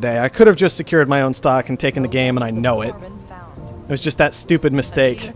I could have just secured my own stock and taken the game, and I know it. It was just that stupid mistake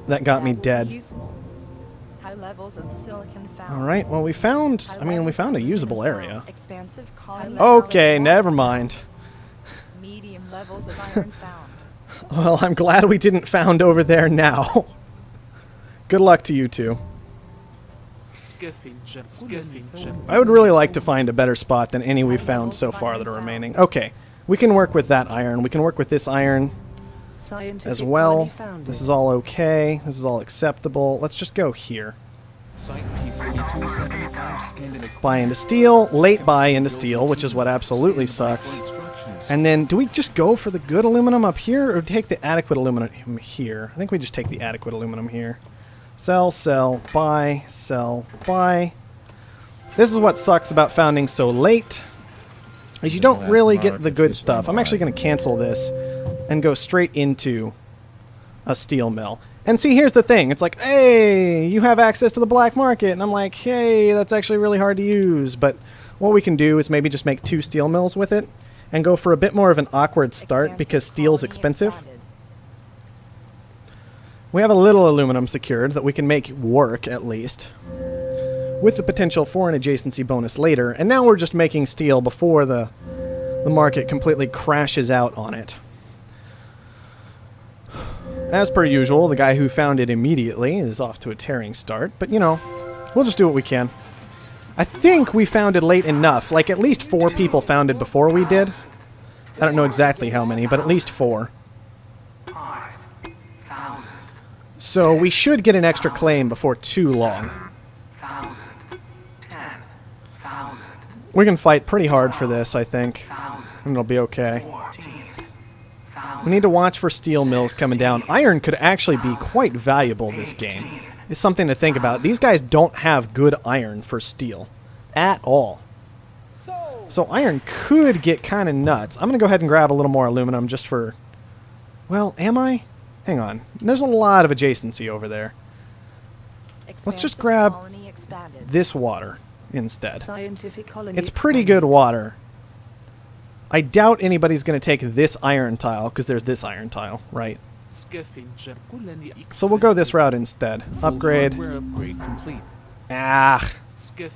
that got me dead. Alright, well we found a usable area. Okay, never mind. Well, I'm glad we didn't found over there now. Good luck to you two. I would really like to find a better spot than any we've found so far that are remaining. Okay, we can work with that iron. We can work with this iron as well. This is all okay. This is all acceptable. Let's just go here. Buy into steel. Late buy into steel, which is what absolutely sucks. And then, do we just go for the good aluminum up here, or take the adequate aluminum here? I think we just take the adequate aluminum here. Sell, sell, buy, sell, buy. This is what sucks about founding so late, is you don't really get the good stuff. I'm actually going to cancel this and go straight into a steel mill. And see, here's the thing. It's like, hey, you have access to the black market. And I'm like, hey, that's actually really hard to use. But what we can do is maybe just make 2 steel mills with it and go for a bit more of an awkward start because steel's expensive. We have a little aluminum secured that we can make work, at least, with the potential for an adjacency bonus later. And now we're just making steel before the market completely crashes out on it. As per usual, the guy who found it immediately is off to a tearing start, but you know, we'll just do what we can. I think we found it late enough, like at least 4 people found it before we did. I don't know exactly how many, but at least 4. So we should get an extra claim before too long. We can fight pretty hard for this, I think, and it'll be okay. We need to watch for steel mills coming down. Iron could actually be quite valuable this game. It's something to think about. These guys don't have good iron for steel at all. So iron could get kind of nuts. I'm going to go ahead and grab a little more aluminum just for... Well, am I? Hang on. There's a lot of adjacency over there. Let's just grab this water instead. It's pretty good water. I doubt anybody's going to take this iron tile, because there's this iron tile, right? So we'll go this route instead. Upgrade. Ah!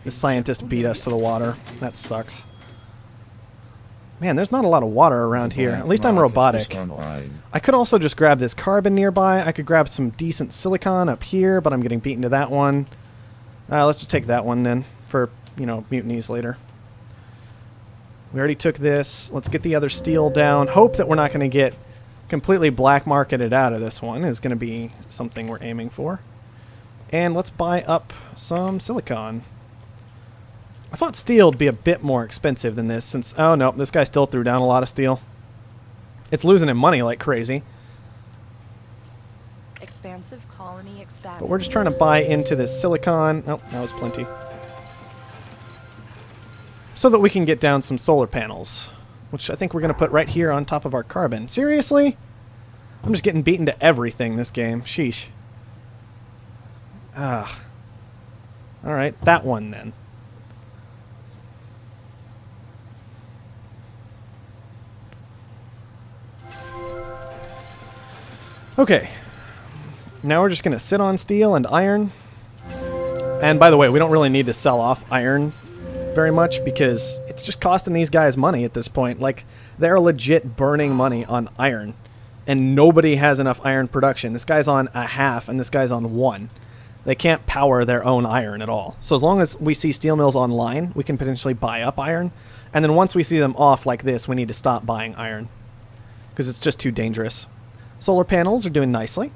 The scientist beat us to the water. That sucks. Man, there's not a lot of water around here. At least I'm robotic. I could also just grab this carbon nearby. I could grab some decent silicon up here, but I'm getting beaten to that one. Let's just take that one then, for, you know, mutinies later. We already took this. Let's get the other steel down. Hope that we're not going to get completely black marketed out of this one is going to be something we're aiming for. And let's buy up some silicon. I thought steel would be a bit more expensive than this since... Oh, no. This guy still threw down a lot of steel. It's losing him money like crazy. Expansive colony expanded. But we're just trying to buy into this silicon. Oh, that was plenty. So that we can get down some solar panels, which I think we're going to put right here on top of our carbon. Seriously? I'm just getting beaten to everything this game. Sheesh. Ah. Alright, that one then. Okay. Now we're just going to sit on steel and iron. And by the way, we don't really need to sell off iron very much because it's just costing these guys money at this point. Like, they're legit burning money on iron, and nobody has enough iron production. This guy's on a half and this guy's on 1. They can't power their own iron at all. So as long as we see steel mills online, we can potentially buy up iron, and then once we see them off like this, we need to stop buying iron because it's just too dangerous. Solar panels are doing nicely.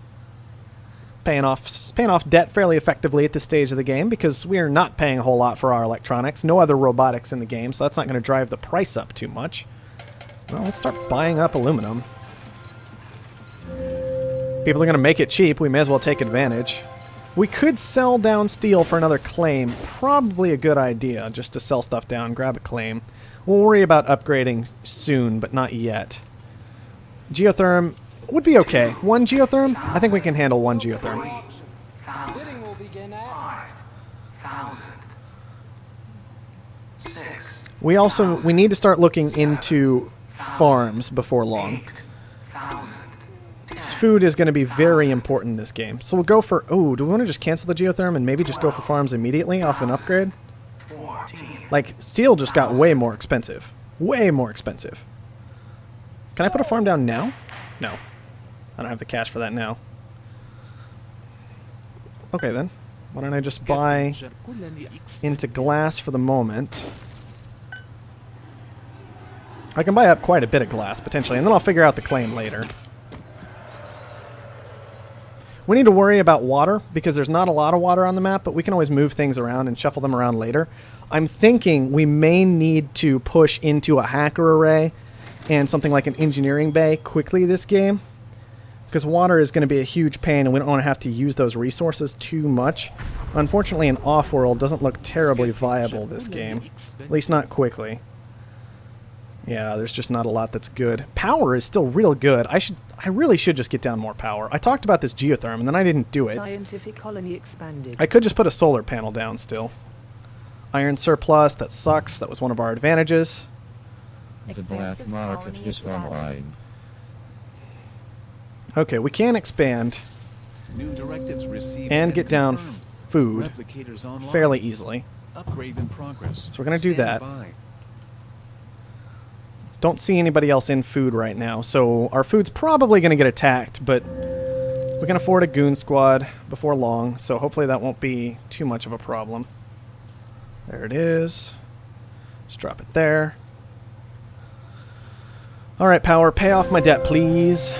Paying off debt fairly effectively at this stage of the game because we are not paying a whole lot for our electronics. No other robotics in the game, so that's not going to drive the price up too much. Well, let's start buying up aluminum. People are going to make it cheap. We may as well take advantage. We could sell down steel for another claim. Probably a good idea, just to sell stuff down, grab a claim. We'll worry about upgrading soon, but not yet. Geotherm would be okay. 1 geotherm? I think we can handle 1 geotherm. Bidding will begin at 5,000. 6. We need to start looking into farms before long. This food is going to be very important in this game. So we'll go for... Oh, do we want to just cancel the geotherm and maybe just go for farms immediately off an upgrade? Like, steel just got way more expensive. Way more expensive. Can I put a farm down now? No. I don't have the cash for that now. Okay, then. Why don't I just buy into glass for the moment? I can buy up quite a bit of glass, potentially, and then I'll figure out the claim later. We need to worry about water, because there's not a lot of water on the map, but we can always move things around and shuffle them around later. I'm thinking we may need to push into a hacker array and something like an engineering bay quickly this game, because water is going to be a huge pain and we don't want to have to use those resources too much. Unfortunately, an Offworld doesn't look terribly viable this game, at least not quickly. Yeah, there's just not a lot that's good. Power is still real good. I really should just get down more power. I talked about this geotherm and then I didn't do it. Scientific colony expanded. I could just put a solar panel down still. Iron surplus, that sucks. That was one of our advantages. The black market is online. Okay, we can expand New directives received and get down confirmed. food Replicators online. fairly easily. Upgrade in progress. So we're going to do that. Stand by. Don't see anybody else in food right now, so our food's probably going to get attacked, but we can afford a goon squad before long, so hopefully that won't be too much of a problem. There it is. Just drop it there. Alright, power, pay off my debt, please.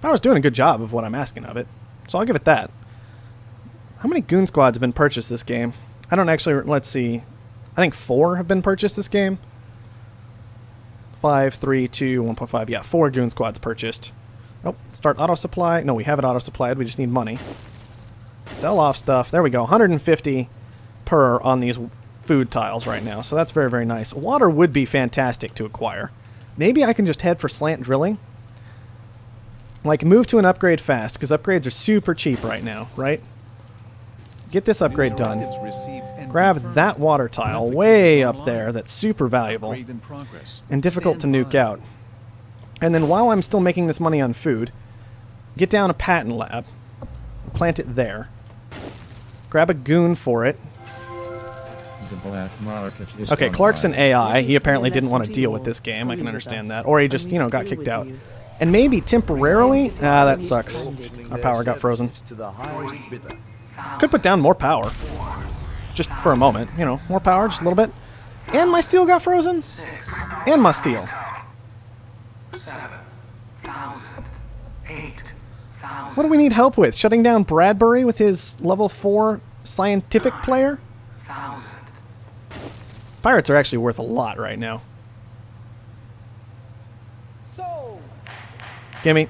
Power's doing a good job of what I'm asking of it, so I'll give it that. How many goon squads have been purchased this game? I don't actually... Let's see. I think 4 have been purchased this game. 5, 3, 2, 1.5. Yeah, 4 goon squads purchased. Oh, start auto supply. No, we have it auto supplied. We just need money. Sell off stuff. There we go. 150 per on these food tiles right now. So that's very, very nice. Water would be fantastic to acquire. Maybe I can just head for slant drilling. Like, move to an upgrade fast, because upgrades are super cheap right now, right? Get this upgrade done. Grab that water tile way up there that's super valuable and difficult to nuke out. And then while I'm still making this money on food, get down a patent lab, plant it there, grab a goon for it. The black market is Okay, online. Clarkson AI, he apparently didn't want to deal with this game, I can understand that. Or he just, you know, got kicked out. And maybe temporarily, that sucks. Our power got frozen. Could put down more power. Just for a moment, you know, more power, just a little bit. And my steel got frozen? And my steel. 7,000, 8,000. What do we need help with? Shutting down Bradbury with his level 4 scientific player? Pirates are actually worth a lot right now. Gimme.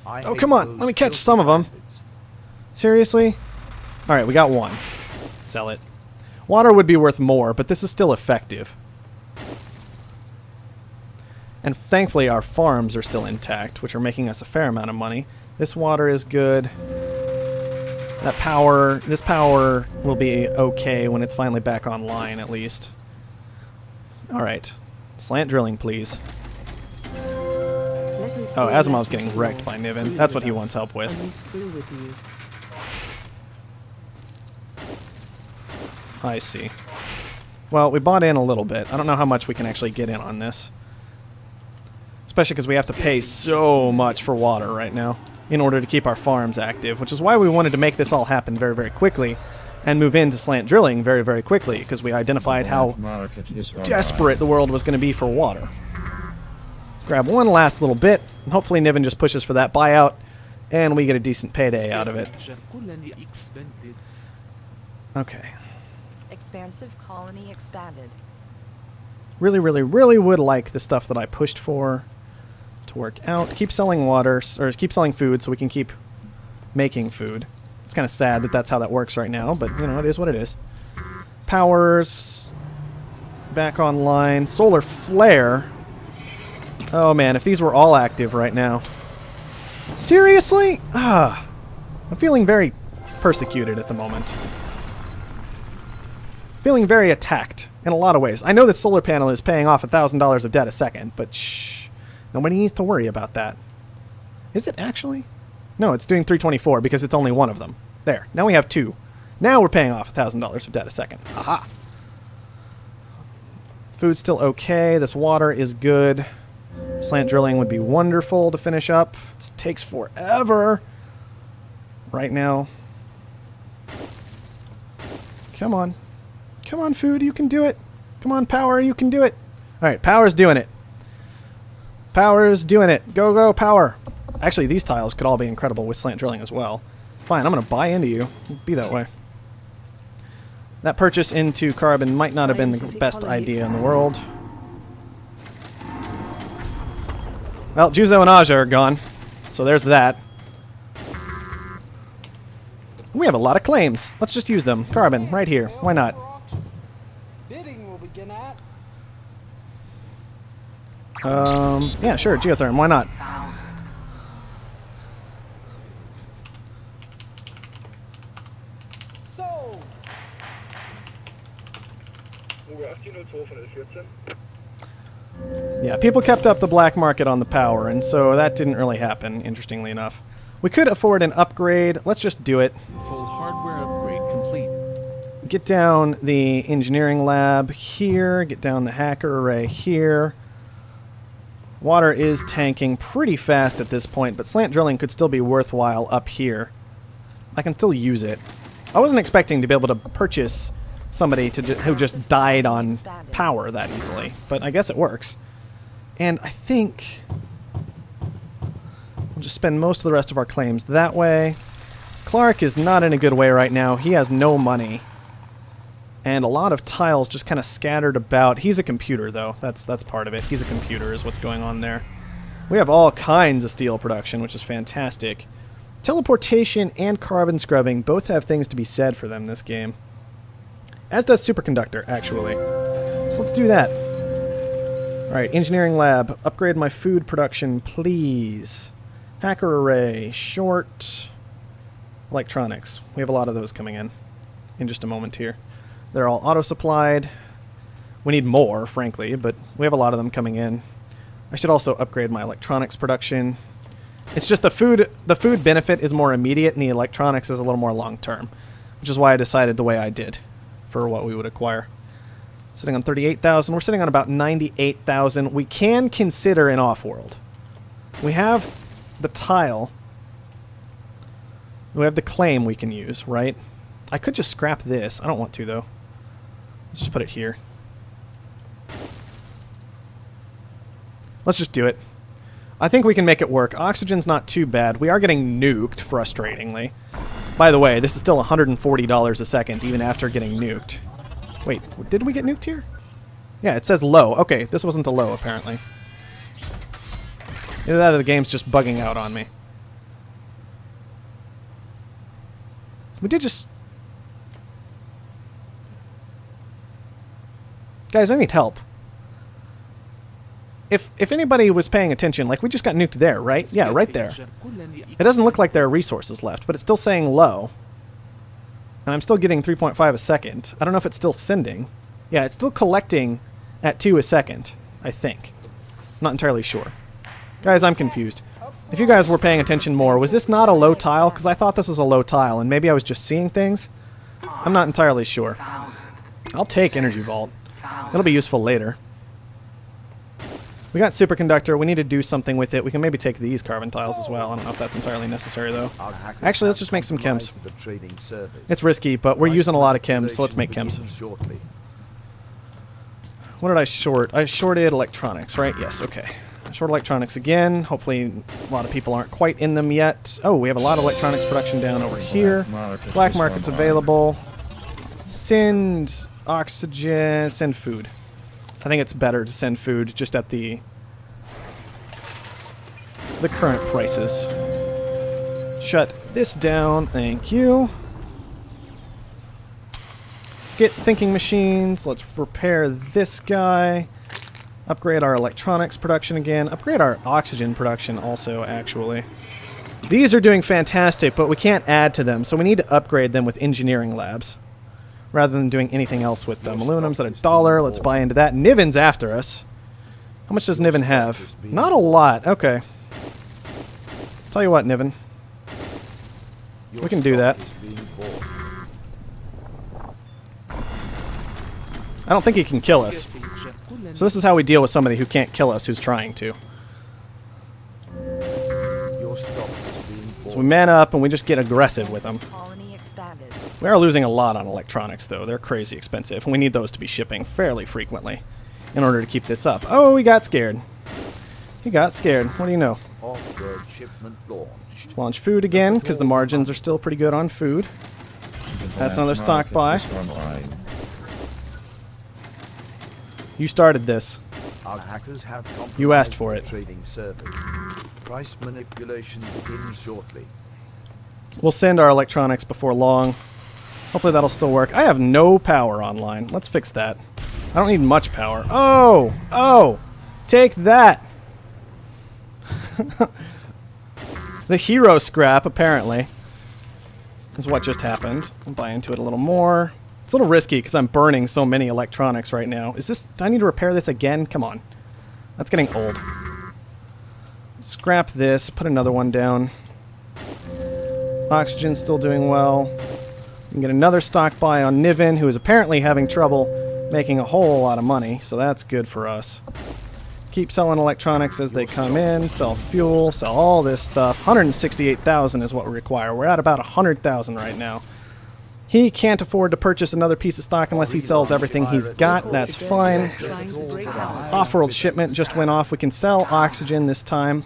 Oh, come on. Let me catch some of them. Seriously? Alright, we got one. Sell it. Water would be worth more, but this is still effective. And thankfully our farms are still intact, which are making us a fair amount of money. This water is good. That power, this power will be okay when it's finally back online, at least. Alright. Slant drilling, please. Oh, Asimov's getting wrecked by Niven. That's what he wants help with. I see. Well, we bought in a little bit. I don't know how much we can actually get in on this. Especially because we have to pay so much for water right now in order to keep our farms active, which is why we wanted to make this all happen very, very quickly and move into slant drilling very, very quickly, because we identified how desperate the world was going to be for water. Grab one last little bit, and hopefully Niven just pushes for that buyout, and we get a decent payday out of it. Okay. Expansive colony expanded. Really, really, really would like the stuff that I pushed for to work out. Keep selling water, or keep selling food so we can keep making food. It's kind of sad that that's how that works right now, but, you know, it is what it is. Powers. Back online. Solar flare. Oh, man, if these were all active right now. Seriously? I'm feeling very persecuted at the moment. Feeling very attacked in a lot of ways. I know that solar panel is paying off $1,000 of debt a second, but shh. Nobody needs to worry about that. Is it actually? No, it's doing 324 because it's only one of them. There. Now we have two. Now we're paying off $1,000 of debt a second. Aha. Food's still okay. This water is good. Slant drilling would be wonderful to finish up. It takes forever. Right now. Come on. Come on, food. You can do it. Come on, power. You can do it. Alright, power's doing it. Power's doing it. Go, go, power. Actually, these tiles could all be incredible with slant drilling as well. Fine, I'm going to buy into you. Be that way. That purchase into carbon might not have been the best idea in the world. Well, Juzo and Aja are gone. So there's that. We have a lot of claims. Let's just use them. Carbon, right here. Why not? Bidding will begin at. Yeah, sure. Geotherm. Why not? So. Yeah, people kept up the black market on the power, and so that didn't really happen, interestingly enough. We could afford an upgrade. Let's just do it. Full hardware upgrade complete. Get down the engineering lab here. Get down the hacker array here. Water is tanking pretty fast at this point, but slant drilling could still be worthwhile up here. I can still use it. I wasn't expecting to be able to purchase somebody who just died on power that easily, but I guess it works. And I think we'll just spend most of the rest of our claims that way. Clark is not in a good way right now. He has no money. And a lot of tiles just kind of scattered about. He's a computer, though. That's part of it. He's a computer is what's going on there. We have all kinds of steel production, which is fantastic. Teleportation and carbon scrubbing both have things to be said for them this game. As does superconductor, actually. So let's do that. Alright, engineering lab. Upgrade my food production, please. Hacker array. Short. Electronics. We have a lot of those coming in just a moment here. They're all auto-supplied. We need more, frankly, but we have a lot of them coming in. I should also upgrade my electronics production. It's just the food benefit is more immediate and the electronics is a little more long-term, which is why I decided the way I did for what we would acquire. Sitting on 38,000. We're sitting on about 98,000. We can consider an Offworld. We have the tile. We have the claim we can use, right? I could just scrap this. I don't want to, though. Let's just put it here. Let's just do it. I think we can make it work. Oxygen's not too bad. We are getting nuked, frustratingly. By the way, this is still $140 a second, even after getting nuked. Wait, did we get nuked here? Yeah, it says low. Okay, this wasn't the low, apparently. Either that or the game's just bugging out on me. We did just... Guys, I need help. If anybody was paying attention, like we just got nuked there, right? Yeah, right there. It doesn't look like there are resources left, but it's still saying low. And I'm still getting 3.5 a second. I don't know if it's still sending. Yeah, it's still collecting at 2 a second, I think. Not entirely sure. Guys, I'm confused. If you guys were paying attention more, was this not a low tile? Because I thought this was a low tile, and maybe I was just seeing things. I'm not entirely sure. I'll take Energy Vault. It'll be useful later. We got superconductor. We need to do something with it. We can maybe take these carbon tiles as well. I don't know if that's entirely necessary, though. Actually, let's just make some chems. It's risky, but we're using a lot of chems, so let's make chems. What did I short? I shorted electronics, right? Yes, okay. Short electronics again. Hopefully a lot of people aren't quite in them yet. Oh, we have a lot of electronics production down over here. Black market's available. Send oxygen, send food. I think it's better to send food just at the current prices. Shut this down, thank you. Let's get thinking machines. Let's repair this guy. Upgrade our electronics production again. Upgrade our oxygen production also, actually. These are doing fantastic, but we can't add to them, so we need to upgrade them with engineering labs. rather than doing anything else with them. Aluminum's at $1. Let's buy into that. Niven's after us. How much does Niven have? Not a lot. Okay. Tell you what, Niven. We can do that. I don't think he can kill us. So this is how we deal with somebody who can't kill us, who's trying to. So we man up and we just get aggressive with them. Colony expanded. We are losing a lot on electronics, though. They're crazy expensive, and we need those to be shipping fairly frequently in order to keep this up. Oh, he got scared. He got scared. What do you know? Offworld shipment launched. Launch food again, because the margins are still pretty good on food. That's another stock buy. You started this. Our hackers have You asked for it. trading servers. Price manipulation begins shortly. We'll send our electronics before long. Hopefully that'll still work. I have no power online. Let's fix that. I don't need much power. Oh! Oh! Take that! The hero scrap, apparently, is what just happened. I'll buy into it a little more. It's a little risky because I'm burning so many electronics right now. Is this... Do I need to repair this again? Come on. That's getting old. Scrap this. Put another one down. Oxygen's still doing well. We can get another stock buy on Niven, who is apparently having trouble making a whole lot of money, so that's good for us. Keep selling electronics as they come in, sell fuel, sell all this stuff. 168,000 is what we require. We're at about 100,000 right now. He can't afford to purchase another piece of stock unless he sells everything he's got. That's fine. Offworld shipment just went off. We can sell oxygen this time.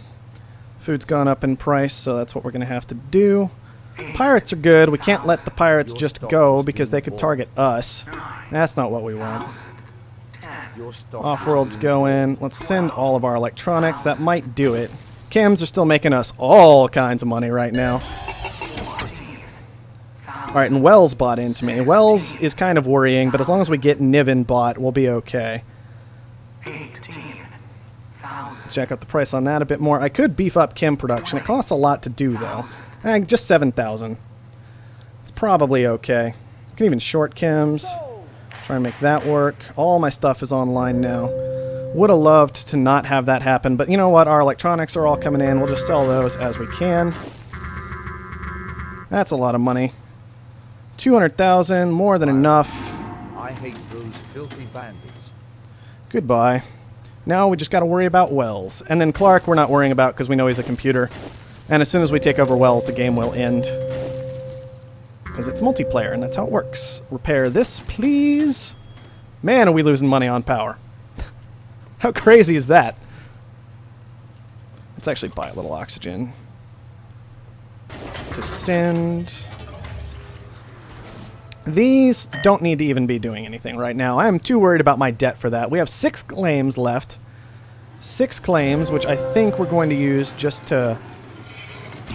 Food's gone up in price, so that's what we're going to have to do. Pirates are good. We can't let the pirates just go because they could target us. That's not what we want. Offworld's going. Let's send all of our electronics. That might do it. Chems are still making us all kinds of money right now. Alright, and Wells bought into me. Wells is kind of worrying, but as long as we get Niven bought, we'll be okay. Check out the price on that a bit more. I could beef up chem production. It costs a lot to do, though. Just 7,000. It's probably okay. I can even short chems. Try and make that work. All my stuff is online now. Would have loved to not have that happen, but you know what? Our electronics are all coming in. We'll just sell those as we can. That's a lot of money. 200,000, more than enough. I hate those filthy bandits. Goodbye. Now we just got to worry about Wells. And then Clark we're not worrying about because we know he's a computer. And as soon as we take over Wells, the game will end. Because it's multiplayer, and that's how it works. Repair this, please. Man, are we losing money on power. How crazy is that? Let's actually buy a little oxygen. To send... These don't need to even be doing anything right now. I am too worried about my debt for that. We have 6 claims left. 6 claims, which I think we're going to use just to...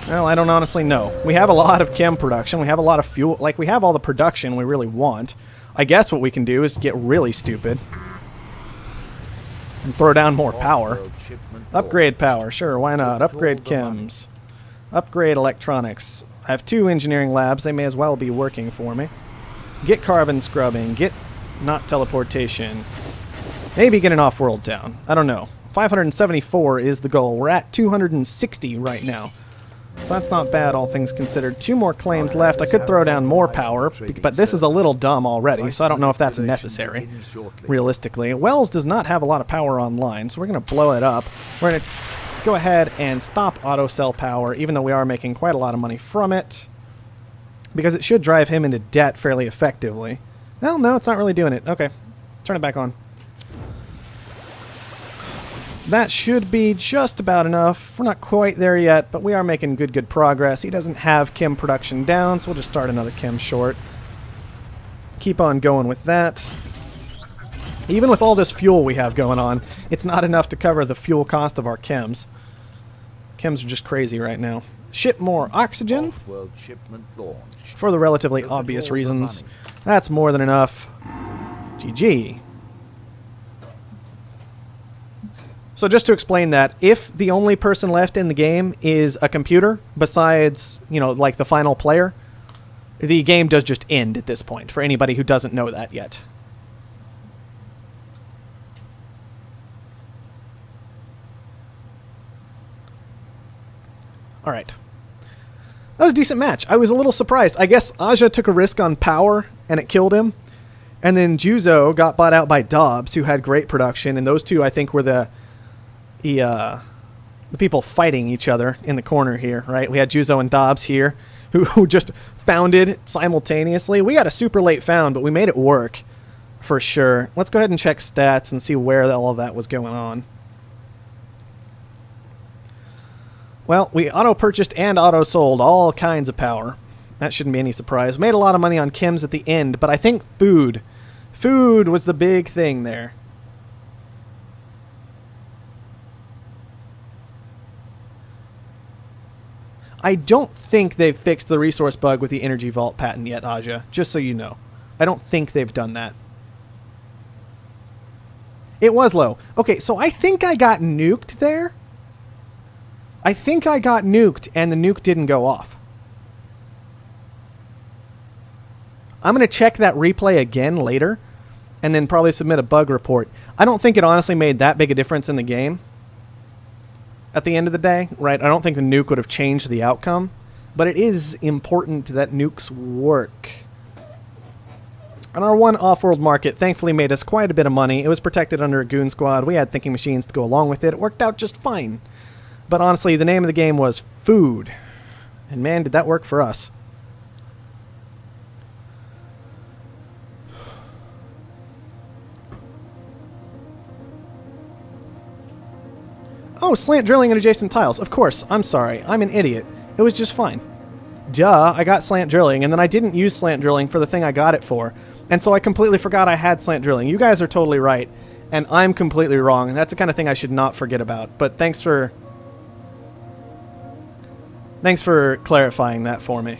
Well, I don't honestly know. We have a lot of chem production. We have a lot of fuel. Like, we have all the production we really want. I guess what we can do is get really stupid. And throw down more power. Upgrade power. Sure, why not? Upgrade chems. Upgrade electronics. I have 2 engineering labs. They may as well be working for me. Get carbon scrubbing. Get not teleportation. Maybe get an off-world town. I don't know. 574 is the goal. We're at 260 right now. So that's not bad, all things considered. 2 more claims left. I could throw down more power, but this is a little dumb already, so I don't know if that's necessary, realistically. Wells does not have a lot of power online, so we're going to blow it up. We're going to go ahead and stop auto cell power, even though we are making quite a lot of money from it, because it should drive him into debt fairly effectively. Well, no, it's not really doing it. Okay, turn it back on. That should be just about enough. We're not quite there yet, but we are making good progress. He doesn't have chem production down, so we'll just start another chem short. Keep on going with that. Even with all this fuel we have going on, it's not enough to cover the fuel cost of our chems. Chems are just crazy right now. Ship more oxygen for the relatively obvious reasons. That's more than enough. GG. So just to explain that, if the only person left in the game is a computer, besides, you know, like the final player, the game does just end at this point, for anybody who doesn't know that yet. Alright. That was a decent match. I was a little surprised. I guess Aja took a risk on power, and it killed him. And then Juzo got bought out by Dobbs, who had great production, and those two, I think, were the people fighting each other in the corner here, right? We had Juzo and Dobbs here, who just founded simultaneously. We got a super late found, but we made it work for sure. Let's go ahead and check stats and see where all of that was going on. Well, we auto-purchased and auto-sold all kinds of power. That shouldn't be any surprise. Made a lot of money on chems at the end, but I think food. Food was the big thing there. I don't think they've fixed the resource bug with the Energy Vault patent yet, Aja, just so you know. I don't think they've done that. It was low. Okay, so I think I got nuked there. I think I got nuked and the nuke didn't go off. I'm going to check that replay again later and then probably submit a bug report. I don't think it honestly made that big a difference in the game at the end of the day, right? I don't think the nuke would have changed the outcome, but it is important that nukes work. And our one Offworld market thankfully made us quite a bit of money. It was protected under a goon squad. We had thinking machines to go along with it. It worked out just fine. But honestly, the name of the game was food. And man, did that work for us. Oh, slant drilling and adjacent tiles. Of course. I'm sorry. I'm an idiot. It was just fine. Duh, I got slant drilling, and then I didn't use slant drilling for the thing I got it for. And so I completely forgot I had slant drilling. You guys are totally right, and I'm completely wrong. That's the kind of thing I should not forget about. But thanks for clarifying that for me.